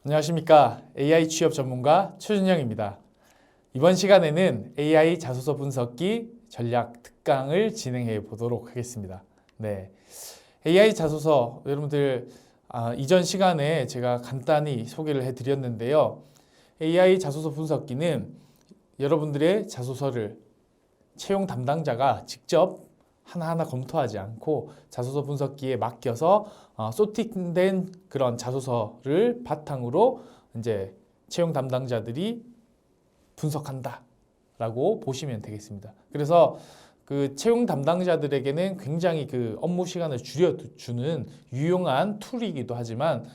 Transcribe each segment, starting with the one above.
안녕하십니까. AI 취업 전문가 최준영입니다. 이번 시간에는 AI 자소서 분석기 전략 특강을 진행해 보도록 하겠습니다. 네, AI 자소서 여러분들 이전 시간에 제가 간단히 소개를 해드렸는데요. AI 자소서 분석기는 여러분들의 자소서를 채용 담당자가 직접 하나하나 검토하지 않고 자소서 분석기에 맡겨서 소팅된 그런 자소서를 바탕으로 이제 채용 담당자들이 분석한다라고 보시면 되겠습니다. 그래서 그 채용 담당자들에게는 굉장히 그 업무 시간을 줄여주는 유용한 툴이기도 하지만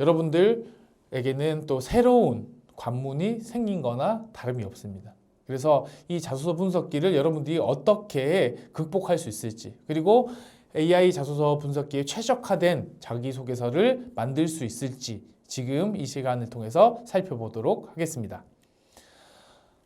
여러분들에게는 또 새로운 관문이 생긴 거나 다름이 없습니다. 그래서 이 자소서 분석기를 여러분들이 어떻게 극복할 수 있을지, 그리고 AI 자소서 분석기에 최적화된 자기소개서를 만들 수 있을지 지금 이 시간을 통해서 살펴보도록 하겠습니다.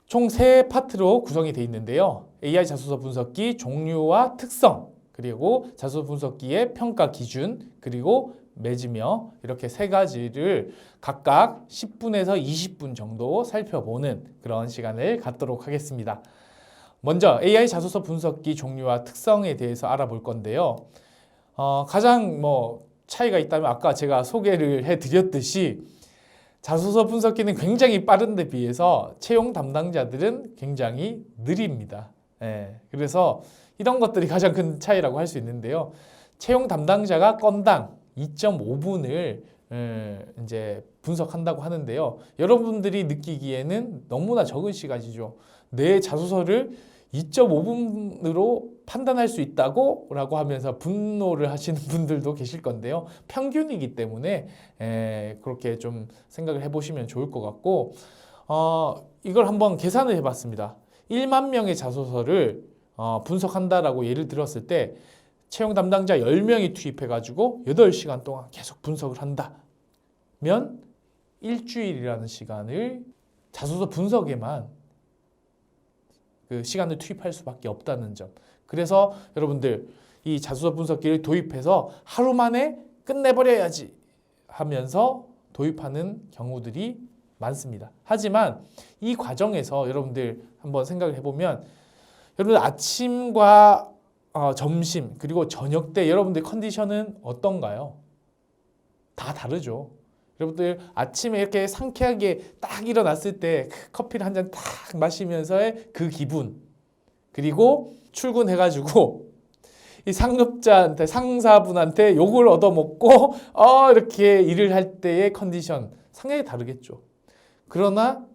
총 3파트로 구성이 되어 있는데요. AI 자소서 분석기 종류와 특성, 그리고 자소서 분석기의 평가 기준, 그리고 맺으며 이렇게 3가지를 각각 10분에서 20분 정도 살펴보는 그런 시간을 갖도록 하겠습니다. 먼저 AI 자소서 분석기 종류와 특성에 대해서 알아볼 건데요. 가장 차이가 있다면 아까 제가 소개를 해드렸듯이 자소서 분석기는 굉장히 빠른 데 비해서 채용 담당자들은 굉장히 느립니다. 그래서 이런 것들이 가장 큰 차이라고 할 수 있는데요. 채용 담당자가 건당 2.5분을 이제 분석한다고 하는데요. 여러분들이 느끼기에는 너무나 적은 시간이죠. 내 자소서를 2.5분으로 판단할 수 있다고? 라고 하면서 분노를 하시는 분들도 계실 건데요. 평균이기 때문에 그렇게 좀 생각을 해보시면 좋을 것 같고, 이걸 한번 계산을 해봤습니다. 1만 명의 자소서를 분석한다라고 예를 들었을 때 채용 담당자 10명이 투입해가지고 8시간 동안 계속 분석을 한다면 일주일이라는 시간을 자소서 분석에만 그 시간을 투입할 수밖에 없다는 점. 그래서 여러분들 이 자소서 분석기를 도입해서 하루 만에 끝내버려야지 하면서 도입하는 경우들이 많습니다. 하지만 이 과정에서 여러분들 한번 생각을 해보면 여러분들 아침과 점심 그리고 저녁 때 여러분들 컨디션은 어떤가요? 다 다르죠. 여러분들 아침에 이렇게 상쾌하게 딱 일어났을 때 커피를 한 잔 딱 마시면서의 그 기분, 그리고 출근해가지고 이 상급자한테 상사분한테 욕을 얻어먹고 이렇게 일을 할 때의 컨디션 상당히 다르겠죠. 그러나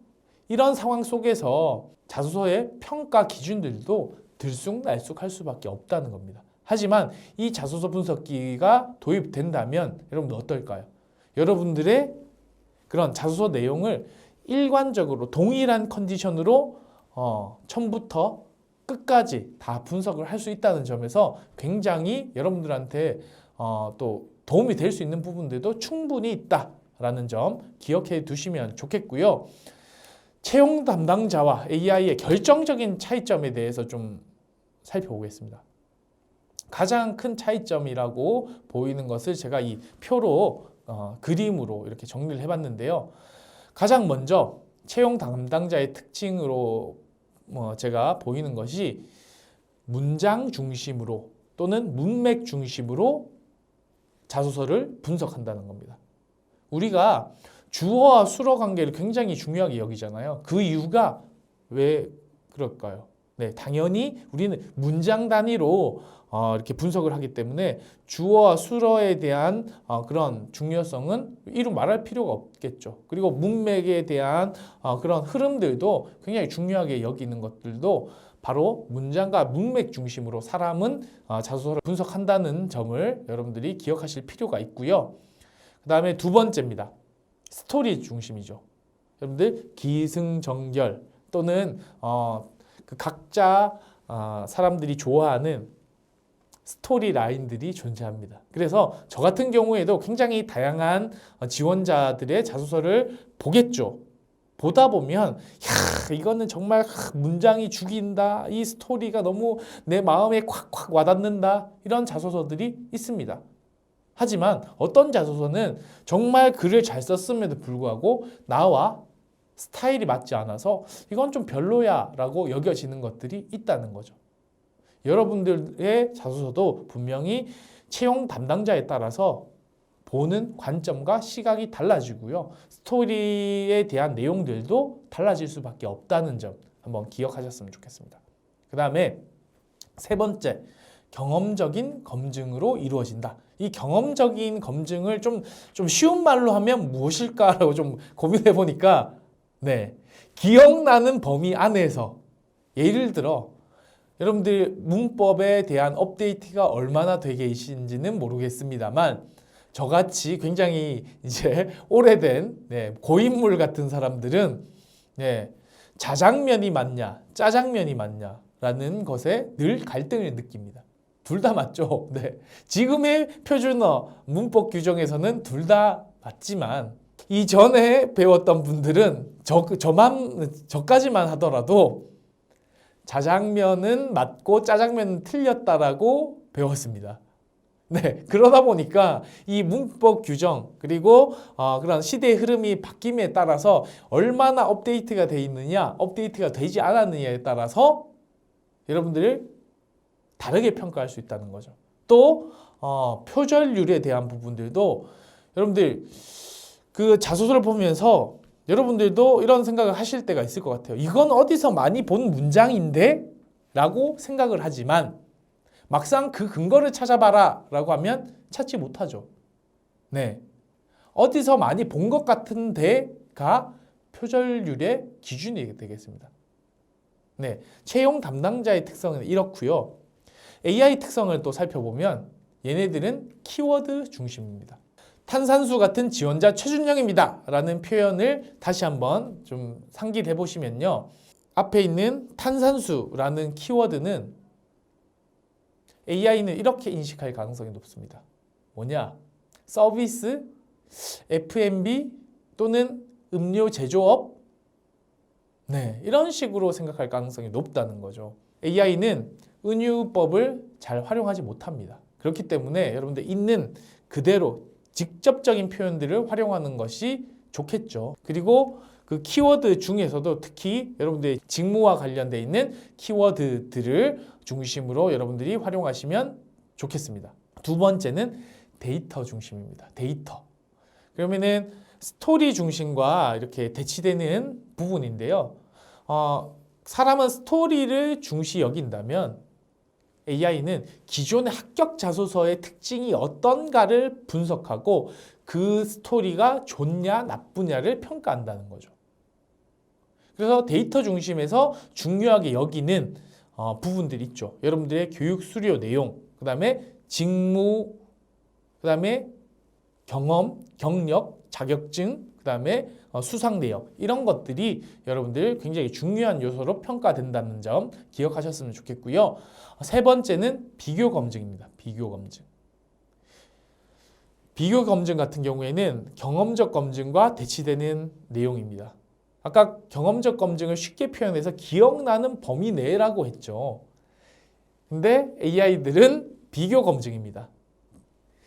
이런 상황 속에서 자소서의 평가 기준들도 들쑥날쑥할 수밖에 없다는 겁니다. 하지만 이 자소서 분석기가 도입된다면 여러분들 어떨까요? 여러분들의 그런 자소서 내용을 일관적으로 동일한 컨디션으로 처음부터 끝까지 다 분석을 할 수 있다는 점에서 굉장히 여러분들한테 또 도움이 될 수 있는 부분들도 충분히 있다라는 점 기억해 두시면 좋겠고요. 채용 담당자와 AI의 결정적인 차이점에 대해서 좀 살펴보겠습니다. 가장 큰 차이점이라고 보이는 것을 제가 이 표로 그림으로 이렇게 정리를 해봤는데요. 가장 먼저 채용 담당자의 특징으로 제가 보이는 것이 문장 중심으로 또는 문맥 중심으로 자소서를 분석한다는 겁니다. 우리가 주어와 수어 관계를 굉장히 중요하게 여기잖아요. 그 이유가 왜 그럴까요? 네, 당연히 우리는 문장 단위로 이렇게 분석을 하기 때문에 주어와 수어에 대한 그런 중요성은 이루 말할 필요가 없겠죠. 그리고 문맥에 대한 그런 흐름들도 굉장히 중요하게 여기는 것들도 바로 문장과 문맥 중심으로 사람은 자소서를 분석한다는 점을 여러분들이 기억하실 필요가 있고요. 그 다음에 두 번째입니다. 스토리 중심이죠. 여러분들 기승전결 또는 그 각자 사람들이 좋아하는 스토리 라인들이 존재합니다. 그래서 저 같은 경우에도 굉장히 다양한 지원자들의 자소서를 보겠죠. 보다 보면 이거는 정말 문장이 죽인다. 이 스토리가 너무 내 마음에 콱콱 와닿는다. 이런 자소서들이 있습니다. 하지만 어떤 자소서는 정말 글을 잘 썼음에도 불구하고 나와 스타일이 맞지 않아서 이건 좀 별로야 라고 여겨지는 것들이 있다는 거죠. 여러분들의 자소서도 분명히 채용 담당자에 따라서 보는 관점과 시각이 달라지고요. 스토리에 대한 내용들도 달라질 수밖에 없다는 점 한번 기억하셨으면 좋겠습니다. 그 다음에 세 번째, 경험적인 검증으로 이루어진다. 이 경험적인 검증을 좀 쉬운 말로 하면 무엇일까라고 좀 고민해 보니까 기억나는 범위 안에서 예를 들어 여러분들 문법에 대한 업데이트가 얼마나 돼 계신지는 모르겠습니다만 저같이 굉장히 이제 오래된 고인물 같은 사람들은 자장면이 맞냐 짜장면이 맞냐 라는 것에 늘 갈등을 느낍니다. 둘 다 맞죠. 지금의 표준어 문법 규정에서는 둘 다 맞지만 이전에 배웠던 분들은 저까지만 하더라도 자장면은 맞고 짜장면은 틀렸다라고 배웠습니다. 그러다 보니까 이 문법 규정 그리고 그런 시대의 흐름이 바뀜에 따라서 얼마나 업데이트가 돼 있느냐, 업데이트가 되지 않았느냐에 따라서 여러분들을 다르게 평가할 수 있다는 거죠. 또 표절률에 대한 부분들도 여러분들 그 자소서를 보면서 여러분들도 이런 생각을 하실 때가 있을 것 같아요. 이건 어디서 많이 본 문장인데? 라고 생각을 하지만 막상 그 근거를 찾아봐라 라고 하면 찾지 못하죠. 어디서 많이 본 것 같은데가 표절률의 기준이 되겠습니다. 채용 담당자의 특성은 이렇고요. AI 특성을 또 살펴보면 얘네들은 키워드 중심입니다. 탄산수 같은 지원자 최준영입니다 라는 표현을 다시 한번 좀 상기를 해보시면요. 앞에 있는 탄산수라는 키워드는 AI는 이렇게 인식할 가능성이 높습니다. 뭐냐? 서비스, F&B 또는 음료 제조업 이런 식으로 생각할 가능성이 높다는 거죠. AI는 은유법을 잘 활용하지 못합니다. 그렇기 때문에 여러분들 있는 그대로 직접적인 표현들을 활용하는 것이 좋겠죠. 그리고 그 키워드 중에서도 특히 여러분들의 직무와 관련되어 있는 키워드들을 중심으로 여러분들이 활용하시면 좋겠습니다. 두 번째는 데이터 중심입니다. 데이터. 그러면은 스토리 중심과 이렇게 대치되는 부분인데요. 사람은 스토리를 중시 여긴다면 AI는 기존의 합격 자소서의 특징이 어떤가를 분석하고 그 스토리가 좋냐 나쁘냐를 평가한다는 거죠. 그래서 데이터 중심에서 중요하게 여기는 부분들이 있죠. 여러분들의 교육 수료 내용, 그 다음에 직무, 그 다음에 경험, 경력, 자격증, 그 다음에 수상 내역 이런 것들이 여러분들 굉장히 중요한 요소로 평가된다는 점 기억하셨으면 좋겠고요. 세 번째는 비교 검증입니다. 비교 검증. 비교 검증 같은 경우에는 경험적 검증과 대치되는 내용입니다. 아까 경험적 검증을 쉽게 표현해서 기억나는 범위 내라고 했죠. 근데 AI들은 비교 검증입니다.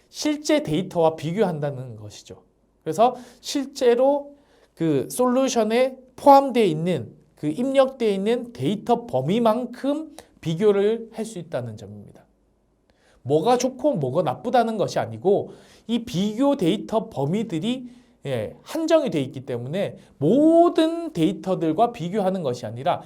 실제 데이터와 비교한다는 것이죠. 그래서 실제로 그 솔루션에 포함되어 있는 그 입력되어 있는 데이터 범위만큼 비교를 할 수 있다는 점입니다. 뭐가 좋고 뭐가 나쁘다는 것이 아니고 이 비교 데이터 범위들이 한정이 되어 있기 때문에 모든 데이터들과 비교하는 것이 아니라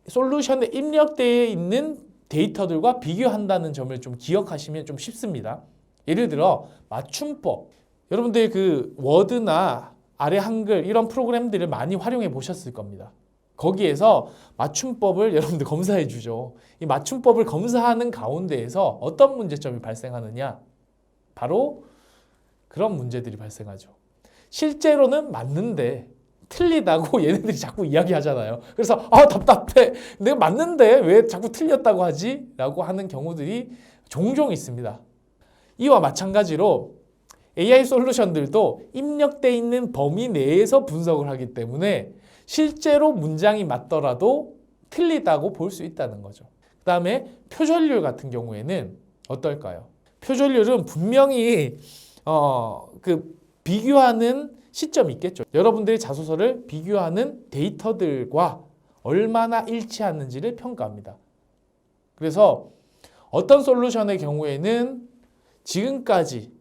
솔루션에 입력되어 있는 데이터들과 비교한다는 점을 좀 기억하시면 좀 쉽습니다. 예를 들어 맞춤법. 여러분들 그 워드나 아래 한글 이런 프로그램들을 많이 활용해 보셨을 겁니다. 거기에서 맞춤법을 여러분들 검사해 주죠. 이 맞춤법을 검사하는 가운데에서 어떤 문제점이 발생하느냐? 바로 그런 문제들이 발생하죠. 실제로는 맞는데 틀리다고 얘네들이 자꾸 이야기하잖아요. 그래서 답답해. 내가 맞는데 왜 자꾸 틀렸다고 하지? 라고 하는 경우들이 종종 있습니다. 이와 마찬가지로 AI 솔루션들도 입력되어 있는 범위 내에서 분석을 하기 때문에 실제로 문장이 맞더라도 틀리다고 볼 수 있다는 거죠. 그 다음에 표절률 같은 경우에는 어떨까요? 표절률은 분명히 그 비교하는 시점이 있겠죠. 여러분들이 자소서를 비교하는 데이터들과 얼마나 일치하는지를 평가합니다. 그래서 어떤 솔루션의 경우에는 지금까지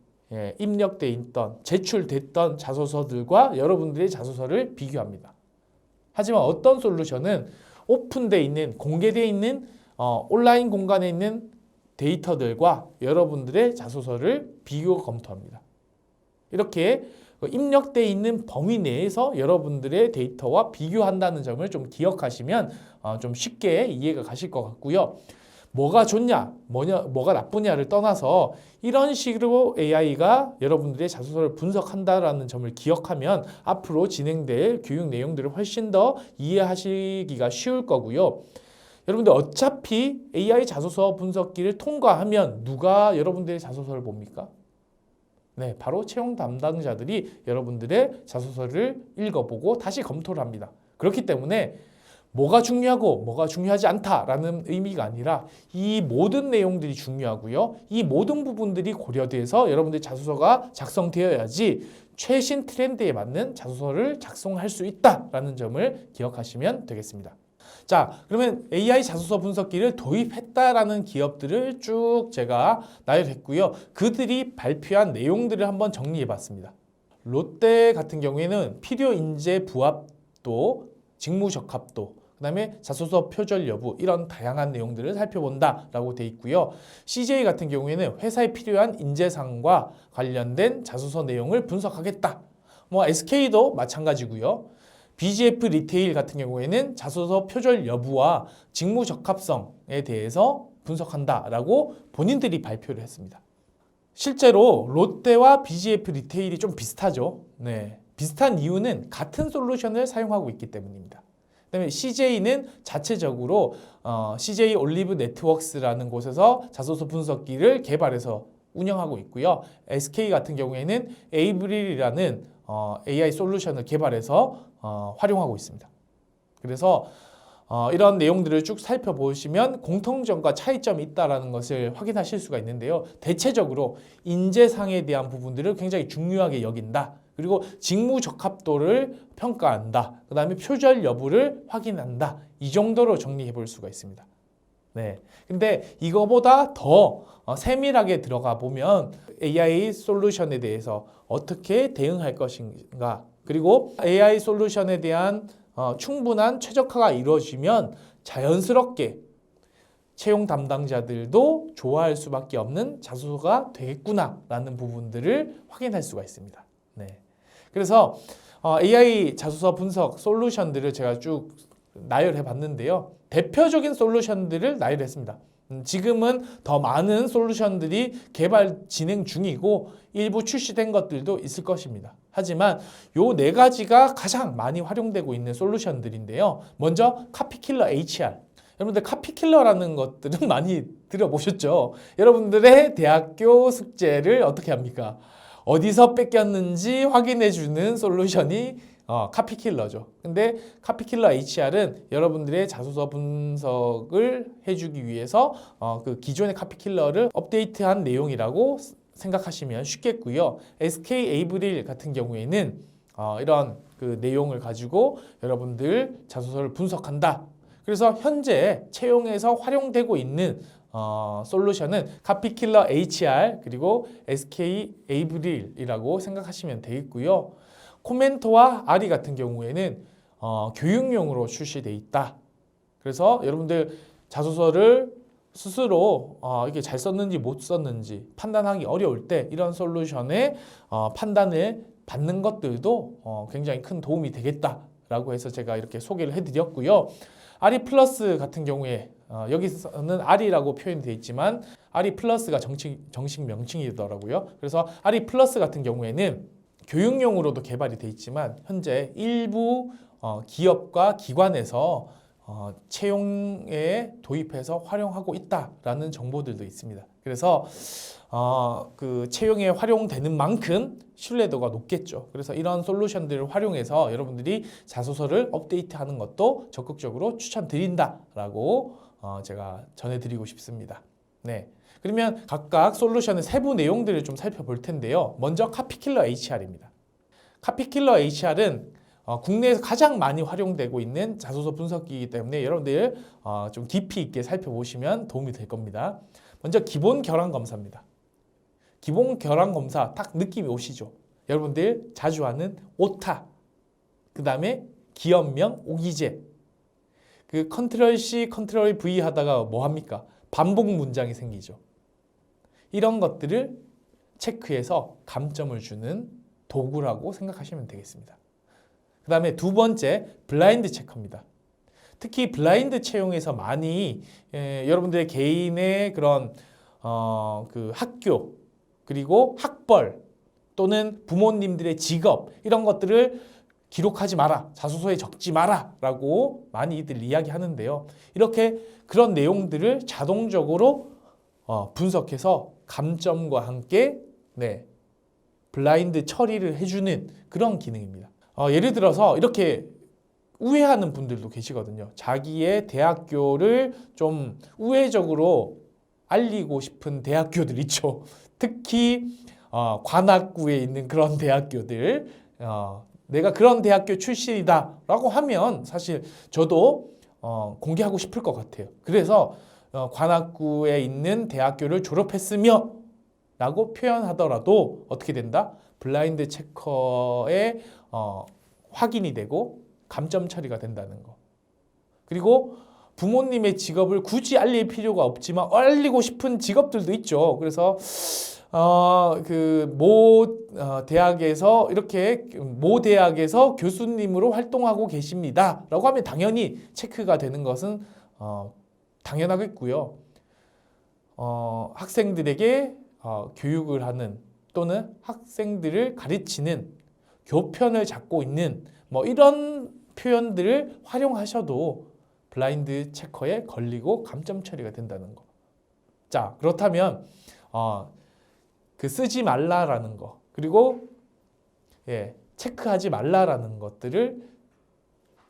입력돼 있던 제출됐던 자소서들과 여러분들의 자소서를 비교합니다. 하지만 어떤 솔루션은 오픈돼 있는 공개되어 있는 온라인 공간에 있는 데이터들과 여러분들의 자소서를 비교 검토합니다. 이렇게 입력돼 있는 범위 내에서 여러분들의 데이터와 비교한다는 점을 좀 기억하시면 좀 쉽게 이해가 가실 것 같고요. 뭐가 좋냐, 뭐가 나쁘냐를 떠나서 이런 식으로 AI가 여러분들의 자소서를 분석한다라는 점을 기억하면 앞으로 진행될 교육 내용들을 훨씬 더 이해하시기가 쉬울 거고요. 여러분들 어차피 AI 자소서 분석기를 통과하면 누가 여러분들의 자소서를 봅니까? 네, 바로 채용 담당자들이 여러분들의 자소서를 읽어보고 다시 검토를 합니다. 그렇기 때문에 뭐가 중요하고 뭐가 중요하지 않다라는 의미가 아니라 이 모든 내용들이 중요하고요. 이 모든 부분들이 고려돼서 여러분들의 자소서가 작성되어야지 최신 트렌드에 맞는 자소서를 작성할 수 있다라는 점을 기억하시면 되겠습니다. 자, 그러면 AI 자소서 분석기를 도입했다라는 기업들을 쭉 제가 나열했고요. 그들이 발표한 내용들을 한번 정리해봤습니다. 롯데 같은 경우에는 필요 인재 부합도, 직무 적합도, 그 다음에 자소서 표절 여부 이런 다양한 내용들을 살펴본다라고 돼 있고요. CJ 같은 경우에는 회사에 필요한 인재상과 관련된 자소서 내용을 분석하겠다. SK도 마찬가지고요. BGF 리테일 같은 경우에는 자소서 표절 여부와 직무 적합성에 대해서 분석한다라고 본인들이 발표를 했습니다. 실제로 롯데와 BGF 리테일이 좀 비슷하죠. 네, 비슷한 이유는 같은 솔루션을 사용하고 있기 때문입니다. 그다음에 CJ는 자체적으로 CJ 올리브 네트워크스라는 곳에서 자소서 분석기를 개발해서 운영하고 있고요. SK 같은 경우에는 에이브릴이라는 AI 솔루션을 개발해서 활용하고 있습니다. 그래서 이런 내용들을 쭉 살펴보시면 공통점과 차이점이 있다는 것을 확인하실 수가 있는데요. 대체적으로 인재상에 대한 부분들을 굉장히 중요하게 여긴다. 그리고 직무 적합도를 평가한다. 그 다음에 표절 여부를 확인한다. 이 정도로 정리해 볼 수가 있습니다. 네. 근데 이거보다 더 세밀하게 들어가 보면 AI 솔루션에 대해서 어떻게 대응할 것인가, 그리고 AI 솔루션에 대한 충분한 최적화가 이루어지면 자연스럽게 채용 담당자들도 좋아할 수밖에 없는 자소서가 되겠구나라는 부분들을 확인할 수가 있습니다. 네. 그래서 AI 자소서 분석 솔루션들을 제가 쭉 나열해 봤는데요. 대표적인 솔루션들을 나열했습니다. 지금은 더 많은 솔루션들이 개발 진행 중이고 일부 출시된 것들도 있을 것입니다. 하지만 요 네 가지가 가장 많이 활용되고 있는 솔루션들인데요. 먼저 카피킬러 HR. 여러분들 카피킬러라는 것들은 많이 들어보셨죠? 여러분들의 대학교 숙제를 어떻게 합니까? 어디서 뺏겼는지 확인해주는 솔루션이 카피킬러죠. 근데 카피킬러 HR은 여러분들의 자소서 분석을 해주기 위해서 그 기존의 카피킬러를 업데이트한 내용이라고 생각하시면 쉽겠고요. SK 에이브릴 같은 경우에는 이런 그 내용을 가지고 여러분들 자소서를 분석한다. 그래서 현재 채용에서 활용되고 있는 솔루션은 카피킬러 HR 그리고 SK 에이브릴이라고 생각하시면 되겠고요. 코멘토와 아리 같은 경우에는 교육용으로 출시되어 있다. 그래서 여러분들 자소서를 스스로 이게 잘 썼는지 못 썼는지 판단하기 어려울 때 이런 솔루션의 판단을 받는 것들도 굉장히 큰 도움이 되겠다라고 해서 제가 이렇게 소개를 해드렸고요. 아리 플러스 같은 경우에 여기서는 아리라고 표현이 되어 있지만 아리 플러스가 정식 명칭이더라고요. 그래서 아리 플러스 같은 경우에는 교육용으로도 개발이 되어 있지만 현재 일부 기업과 기관에서 채용에 도입해서 활용하고 있다라는 정보들도 있습니다. 그래서 그 채용에 활용되는 만큼 신뢰도가 높겠죠. 그래서 이런 솔루션들을 활용해서 여러분들이 자소서를 업데이트하는 것도 적극적으로 추천드린다라고 제가 전해드리고 싶습니다. 네. 그러면 각각 솔루션의 세부 내용들을 좀 살펴볼 텐데요. 먼저 카피킬러 HR입니다. 카피킬러 HR은 국내에서 가장 많이 활용되고 있는 자소서 분석기이기 때문에 여러분들 좀 깊이 있게 살펴보시면 도움이 될 겁니다. 먼저 기본 결함 검사입니다. 기본 결함 검사 딱 느낌이 오시죠? 여러분들 자주 하는 오타, 그 다음에 기업명 오기제, 그 컨트롤 C, 컨트롤 V 하다가 뭐 합니까? 반복 문장이 생기죠. 이런 것들을 체크해서 감점을 주는 도구라고 생각하시면 되겠습니다. 그 다음에 두 번째, 블라인드 체크입니다. 특히 블라인드 채용에서 많이 여러분들의 개인의 그런 그 학교 그리고 학벌 또는 부모님들의 직업 이런 것들을 기록하지 마라, 자소서에 적지 마라 라고 많이들 이야기하는데요. 이렇게 그런 내용들을 자동적으로 분석해서 감점과 함께 블라인드 처리를 해주는 그런 기능입니다. 예를 들어서 이렇게 우회하는 분들도 계시거든요. 자기의 대학교를 좀 우회적으로 알리고 싶은 대학교들 있죠. 특히 관악구에 있는 그런 대학교들, 내가 그런 대학교 출신이다 라고 하면 사실 저도 공개하고 싶을 것 같아요. 그래서 관악구에 있는 대학교를 졸업했으며 라고 표현하더라도 어떻게 된다? 블라인드 체커에 확인이 되고 감점 처리가 된다는 거. 그리고 부모님의 직업을 굳이 알릴 필요가 없지만 알리고 싶은 직업들도 있죠. 그래서 대학에서 이렇게 모 대학에서 교수님으로 활동하고 계십니다라고 하면 당연히 체크가 되는 것은 당연하겠고요. 학생들에게 교육을 하는 또는 학생들을 가르치는 교편을 잡고 있는 뭐 이런 표현들을 활용하셔도 블라인드 체커에 걸리고 감점 처리가 된다는 거. 자, 그렇다면 그 쓰지 말라라는 거 그리고 체크하지 말라라는 것들을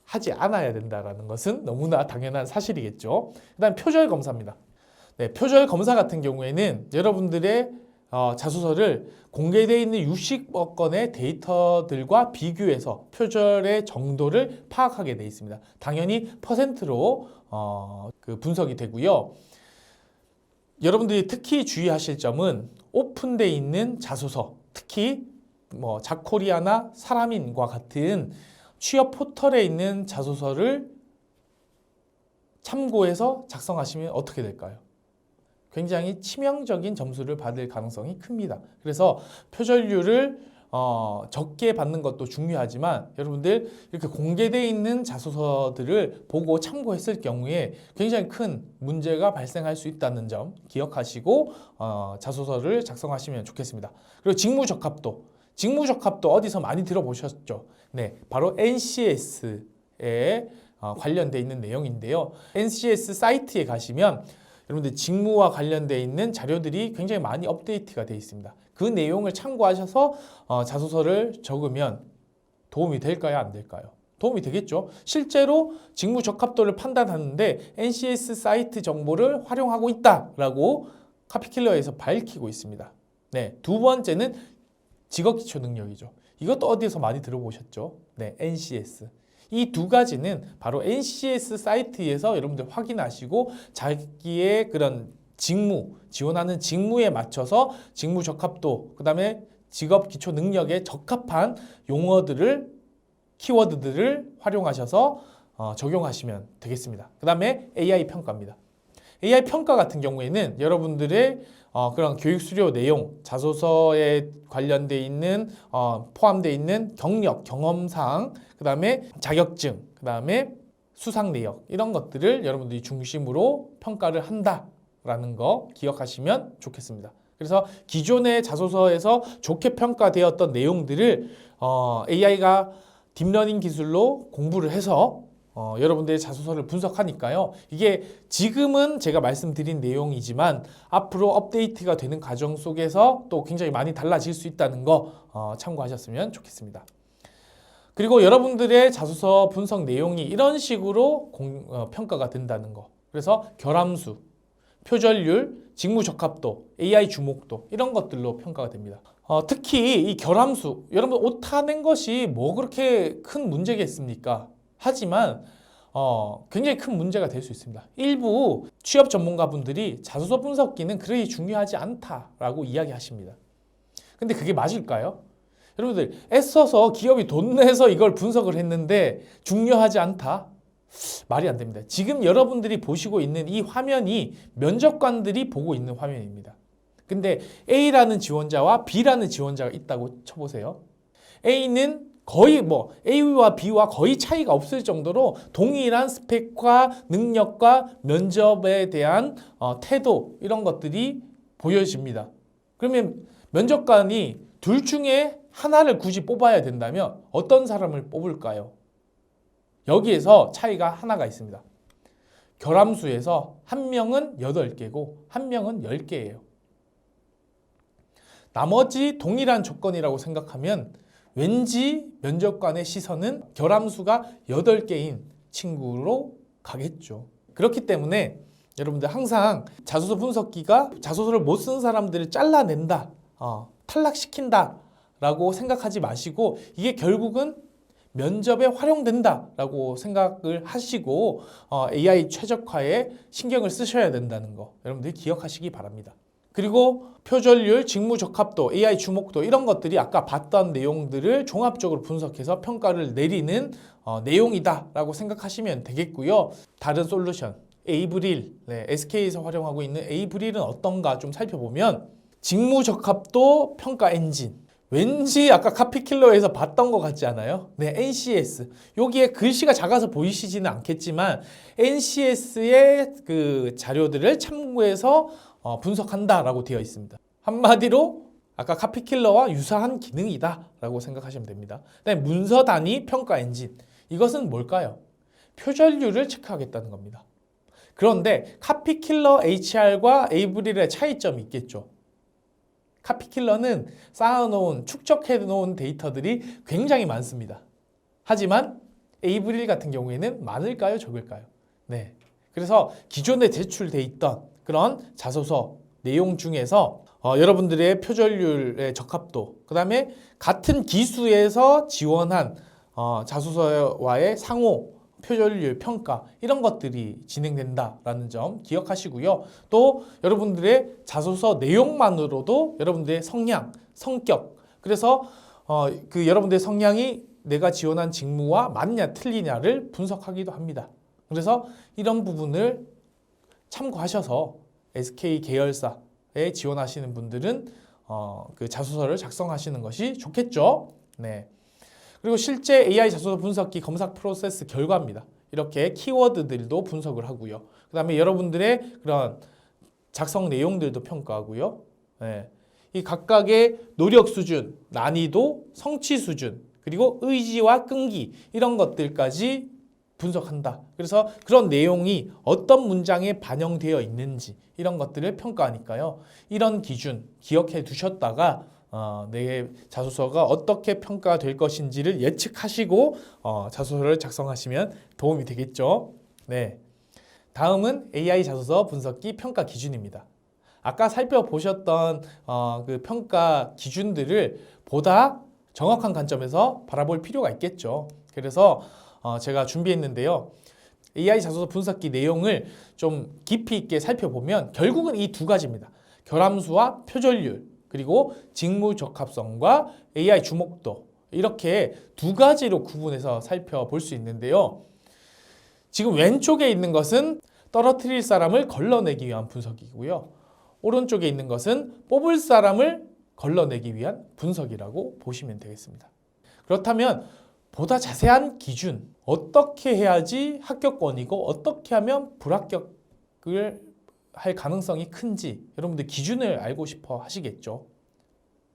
하지 않아야 된다라는 것은 너무나 당연한 사실이겠죠. 그다음 표절 검사입니다. 표절 검사 같은 경우에는 여러분들의 자소서를 공개되어 있는 60억 건의 데이터들과 비교해서 표절의 정도를 파악하게 되어 있습니다. 당연히 퍼센트로 그 분석이 되고요. 여러분들이 특히 주의하실 점은 오픈되어 있는 자소서, 특히 뭐 자코리아나 사람인과 같은 취업 포털에 있는 자소서를 참고해서 작성하시면 어떻게 될까요? 굉장히 치명적인 점수를 받을 가능성이 큽니다. 그래서 표절률을 적게 받는 것도 중요하지만 여러분들 이렇게 공개되어 있는 자소서들을 보고 참고했을 경우에 굉장히 큰 문제가 발생할 수 있다는 점 기억하시고 자소서를 작성하시면 좋겠습니다. 그리고 직무적합도 어디서 많이 들어보셨죠? 네, 바로 NCS에 관련되어 있는 내용인데요. NCS 사이트에 가시면 여러분들 직무와 관련되어 있는 자료들이 굉장히 많이 업데이트가 되어 있습니다. 그 내용을 참고하셔서 자소서를 적으면 도움이 될까요? 안 될까요? 도움이 되겠죠. 실제로 직무 적합도를 판단하는데 NCS 사이트 정보를 활용하고 있다라고 카피킬러에서 밝히고 있습니다. 네, 두 번째는 직업기초 능력이죠. 이것도 어디에서 많이 들어보셨죠? 네, NCS. 이 두 가지는 바로 NCS 사이트에서 여러분들 확인하시고 자기의 그런 지원하는 직무에 맞춰서 직무 적합도, 그 다음에 직업 기초 능력에 적합한 용어들을, 키워드들을 활용하셔서 적용하시면 되겠습니다. 그 다음에 AI 평가입니다. AI 평가 같은 경우에는 여러분들의 그런 교육 수료 내용, 자소서에 관련돼 있는 포함되어 있는 경력, 경험사항, 그 다음에 자격증, 그 다음에 수상 내역 이런 것들을 여러분들이 중심으로 평가를 한다라는 거 기억하시면 좋겠습니다. 그래서 기존의 자소서에서 좋게 평가되었던 내용들을 AI가 딥러닝 기술로 공부를 해서 여러분들의 자소서를 분석하니까요. 이게 지금은 제가 말씀드린 내용이지만 앞으로 업데이트가 되는 과정 속에서 또 굉장히 많이 달라질 수 있다는 거 참고하셨으면 좋겠습니다. 그리고 여러분들의 자소서 분석 내용이 이런 식으로 평가가 된다는 거. 그래서 결함수, 표절률, 직무 적합도, AI 주목도 이런 것들로 평가가 됩니다. 특히 이 결함수, 여러분 오타 낸 것이 뭐 그렇게 큰 문제겠습니까? 하지만 굉장히 큰 문제가 될 수 있습니다. 일부 취업 전문가분들이 자소서 분석기는 그리 중요하지 않다라고 이야기하십니다. 근데 그게 맞을까요? 여러분들 애써서 기업이 돈 내서 이걸 분석을 했는데 중요하지 않다? 말이 안 됩니다. 지금 여러분들이 보시고 있는 이 화면이 면접관들이 보고 있는 화면입니다. 근데 A라는 지원자와 B라는 지원자가 있다고 쳐보세요. A는 거의 A와 B와 거의 차이가 없을 정도로 동일한 스펙과 능력과 면접에 대한 태도 이런 것들이 보여집니다. 그러면 면접관이 둘 중에 하나를 굳이 뽑아야 된다면 어떤 사람을 뽑을까요? 여기에서 차이가 하나가 있습니다. 결함수에서 한 명은 8개고 한 명은 10개예요. 나머지 동일한 조건이라고 생각하면 왠지 면접관의 시선은 결함수가 8개인 친구로 가겠죠. 그렇기 때문에 여러분들 항상 자소서 분석기가 자소서를 못 쓴 사람들을 잘라낸다, 탈락시킨다 라고 생각하지 마시고 이게 결국은 면접에 활용된다 라고 생각을 하시고 AI 최적화에 신경을 쓰셔야 된다는 거 여러분들이 기억하시기 바랍니다. 그리고 표절률, 직무 적합도, AI 주목도 이런 것들이 아까 봤던 내용들을 종합적으로 분석해서 평가를 내리는 내용이다 라고 생각하시면 되겠고요. 다른 솔루션, 에이브릴, SK에서 활용하고 있는 에이브릴은 어떤가 좀 살펴보면 직무 적합도 평가 엔진, 왠지 아까 카피킬러에서 봤던 것 같지 않아요? 네, NCS. 여기에 글씨가 작아서 보이시지는 않겠지만 NCS의 그 자료들을 참고해서 분석한다라고 되어 있습니다. 한마디로 아까 카피킬러와 유사한 기능이다라고 생각하시면 됩니다. 그다음에 문서 단위 평가 엔진. 이것은 뭘까요? 표절률을 체크하겠다는 겁니다. 그런데 카피킬러 HR과 에이브릴의 차이점이 있겠죠. 카피킬러는 쌓아놓은, 축적해놓은 데이터들이 굉장히 많습니다. 하지만 에이브릴 같은 경우에는 많을까요? 적을까요? 네. 그래서 기존에 제출돼 있던 그런 자소서 내용 중에서 여러분들의 표절률의 적합도, 그 다음에 같은 기수에서 지원한 자소서와의 상호 표절률 평가 이런 것들이 진행된다라는 점 기억하시고요. 또 여러분들의 자소서 내용만으로도 여러분들의 성향, 성격, 그래서 그 여러분들의 성향이 내가 지원한 직무와 맞냐 틀리냐를 분석하기도 합니다. 그래서 이런 부분을 참고하셔서 SK 계열사에 지원하시는 분들은 그 자소서를 작성하시는 것이 좋겠죠. 네. 그리고 실제 AI 자소서 분석기 검사 프로세스 결과입니다. 이렇게 키워드들도 분석을 하고요. 그 다음에 여러분들의 그런 작성 내용들도 평가하고요. 네. 이 각각의 노력 수준, 난이도, 성취 수준, 그리고 의지와 끈기 이런 것들까지 분석한다. 그래서 그런 내용이 어떤 문장에 반영되어 있는지 이런 것들을 평가하니까요. 이런 기준 기억해 두셨다가 내 자소서가 어떻게 평가될 것인지를 예측하시고 자소서를 작성하시면 도움이 되겠죠. 네. 다음은 AI 자소서 분석기 평가 기준입니다. 아까 살펴보셨던 그 평가 기준들을 보다 정확한 관점에서 바라볼 필요가 있겠죠. 그래서 제가 준비했는데요. AI 자소서 분석기 내용을 좀 깊이 있게 살펴보면 결국은 이 두 가지입니다. 결함수와 표절률, 그리고 직무 적합성과 AI 주목도 이렇게 두 가지로 구분해서 살펴볼 수 있는데요. 지금 왼쪽에 있는 것은 떨어뜨릴 사람을 걸러내기 위한 분석이고요. 오른쪽에 있는 것은 뽑을 사람을 걸러내기 위한 분석이라고 보시면 되겠습니다. 그렇다면 보다 자세한 기준, 어떻게 해야지 합격권이고 어떻게 하면 불합격을 할 가능성이 큰지 여러분들 기준을 알고 싶어 하시겠죠.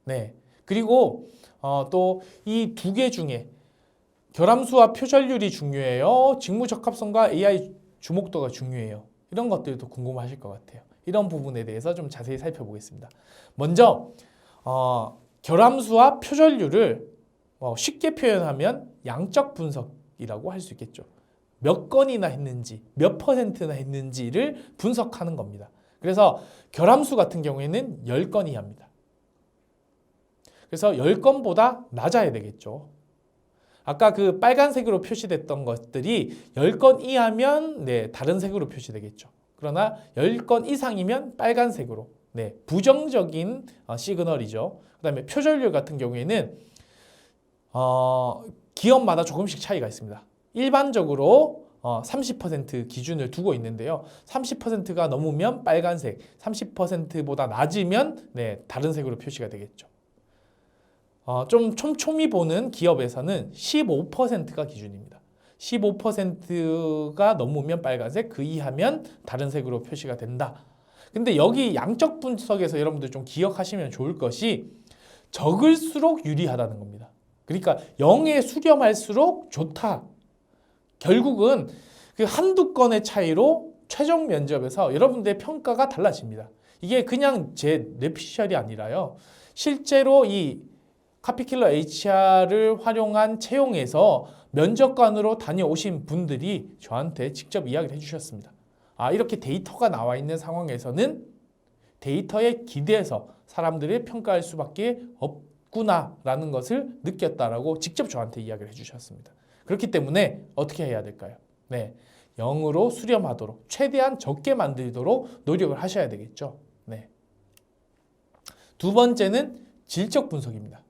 네. 그리고 또 이 두 개 중에 결함수와 표절률이 중요해요. 직무 적합성과 AI 주목도가 중요해요. 이런 것들도 궁금하실 것 같아요. 이런 부분에 대해서 좀 자세히 살펴보겠습니다. 먼저 결함수와 표절률을 쉽게 표현하면 양적 분석이라고 할 수 있겠죠. 몇 건이나 했는지, 몇 퍼센트나 했는지를 분석하는 겁니다. 그래서 결함수 같은 경우에는 10건 이하입니다. 그래서 10건보다 낮아야 되겠죠. 아까 그 빨간색으로 표시됐던 것들이 10건 이하면 다른 색으로 표시되겠죠. 그러나 10건 이상이면 빨간색으로 부정적인 시그널이죠. 그 다음에 표절률 같은 경우에는 기업마다 조금씩 차이가 있습니다. 일반적으로 30% 기준을 두고 있는데요. 30%가 넘으면 빨간색, 30%보다 낮으면 다른 색으로 표시가 되겠죠. 좀 촘촘히 보는 기업에서는 15%가 기준입니다. 15%가 넘으면 빨간색, 그 이하면 다른 색으로 표시가 된다. 근데 여기 양적 분석에서 여러분들 좀 기억하시면 좋을 것이 적을수록 유리하다는 겁니다. 그러니까 0에 수렴할수록 좋다. 결국은 그 한두 건의 차이로 최종 면접에서 여러분들의 평가가 달라집니다. 이게 그냥 제 뇌피셜이 아니라요. 실제로 이 카피킬러 HR을 활용한 채용에서 면접관으로 다녀오신 분들이 저한테 직접 이야기를 해주셨습니다. 이렇게 데이터가 나와 있는 상황에서는 데이터에 기대해서 사람들을 평가할 수밖에 없구나라는 것을 느꼈다라고 직접 저한테 이야기를 해주셨습니다. 그렇기 때문에 어떻게 해야 될까요? 0으로 수렴하도록 최대한 적게 만들도록 노력을 하셔야 되겠죠. 두 번째는 질적 분석입니다.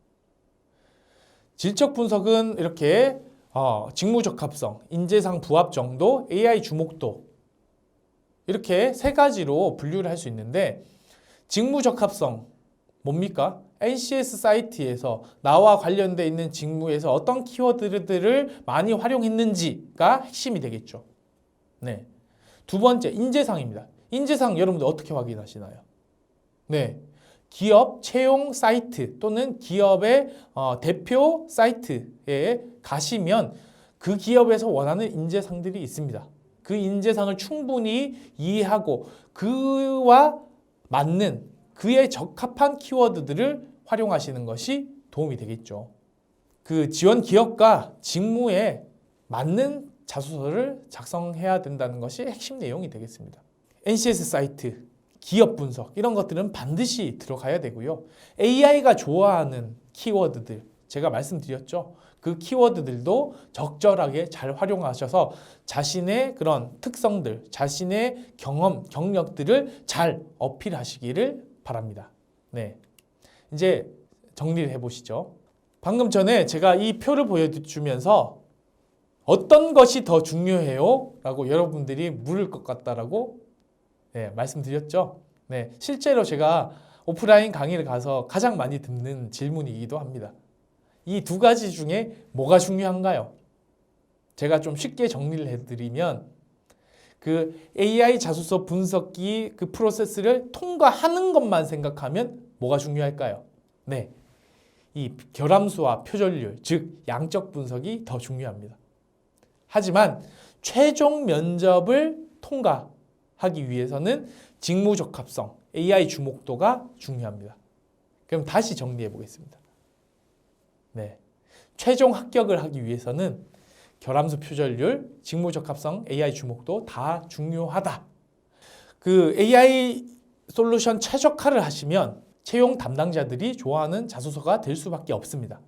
질적 분석은 이렇게 직무 적합성, 인재상 부합 정도, AI 주목도 이렇게 세 가지로 분류를 할 수 있는데 직무 적합성 뭡니까? NCS 사이트에서 나와 관련되어 있는 직무에서 어떤 키워드들을 많이 활용했는지가 핵심이 되겠죠. 두 번째, 인재상입니다. 인재상 여러분들 어떻게 확인하시나요? 기업 채용 사이트 또는 기업의 대표 사이트에 가시면 그 기업에서 원하는 인재상들이 있습니다. 그 인재상을 충분히 이해하고 그와 맞는 그에 적합한 키워드들을 활용하시는 것이 도움이 되겠죠. 그 지원 기업과 직무에 맞는 자소서를 작성해야 된다는 것이 핵심 내용이 되겠습니다. NCS 사이트, 기업 분석 이런 것들은 반드시 들어가야 되고요. AI가 좋아하는 키워드들 제가 말씀드렸죠. 그 키워드들도 적절하게 잘 활용하셔서 자신의 그런 특성들, 자신의 경험, 경력들을 잘 어필하시기를 바랍니다. 이제 정리를 해보시죠. 방금 전에 제가 이 표를 보여주면서 어떤 것이 더 중요해요? 라고 여러분들이 물을 것 같다라고 말씀드렸죠. 실제로 제가 오프라인 강의를 가서 가장 많이 듣는 질문이기도 합니다. 이 두 가지 중에 뭐가 중요한가요? 제가 좀 쉽게 정리를 해드리면 그 AI 자소서 분석기 그 프로세스를 통과하는 것만 생각하면 뭐가 중요할까요? 이 결함수와 표절률, 즉 양적 분석이 더 중요합니다. 하지만 최종 면접을 통과하기 위해서는 직무 적합성, AI 주목도가 중요합니다. 그럼 다시 정리해 보겠습니다. 최종 합격을 하기 위해서는 결함수 표절률, 직무 적합성, AI 주목도 다 중요하다. 그 AI 솔루션 최적화를 하시면 채용 담당자들이 좋아하는 자소서가 될 수밖에 없습니다.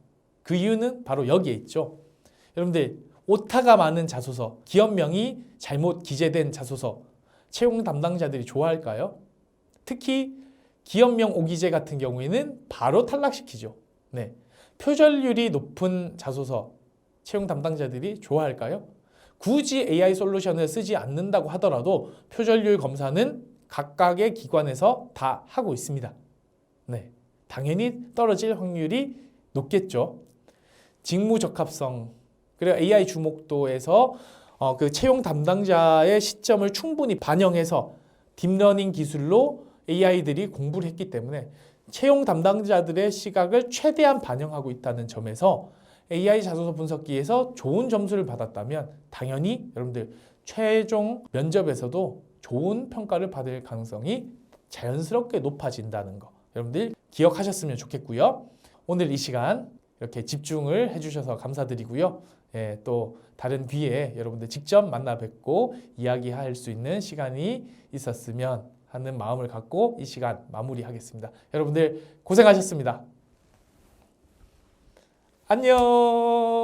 그 이유는 바로 여기에 있죠. 여러분들 오타가 많은 자소서, 기업명이 잘못 기재된 자소서 채용 담당자들이 좋아할까요? 특히 기업명 오기재 같은 경우에는 바로 탈락시키죠. 표절률이 높은 자소서 채용 담당자들이 좋아할까요? 굳이 AI 솔루션을 쓰지 않는다고 하더라도 표절률 검사는 각각의 기관에서 다 하고 있습니다. 당연히 떨어질 확률이 높겠죠. 직무 적합성, 그리고 AI 주목도에서 그 채용 담당자의 시점을 충분히 반영해서 딥러닝 기술로 AI들이 공부를 했기 때문에 채용 담당자들의 시각을 최대한 반영하고 있다는 점에서 AI 자소서 분석기에서 좋은 점수를 받았다면 당연히 여러분들 최종 면접에서도 좋은 평가를 받을 가능성이 자연스럽게 높아진다는 거 여러분들 기억하셨으면 좋겠고요. 오늘 이 시간 이렇게 집중을 해주셔서 감사드리고요. 또 다른 기회에 여러분들 직접 만나 뵙고 이야기할 수 있는 시간이 있었으면 하는 마음을 갖고 이 시간 마무리하겠습니다. 여러분들 고생하셨습니다. 안녕.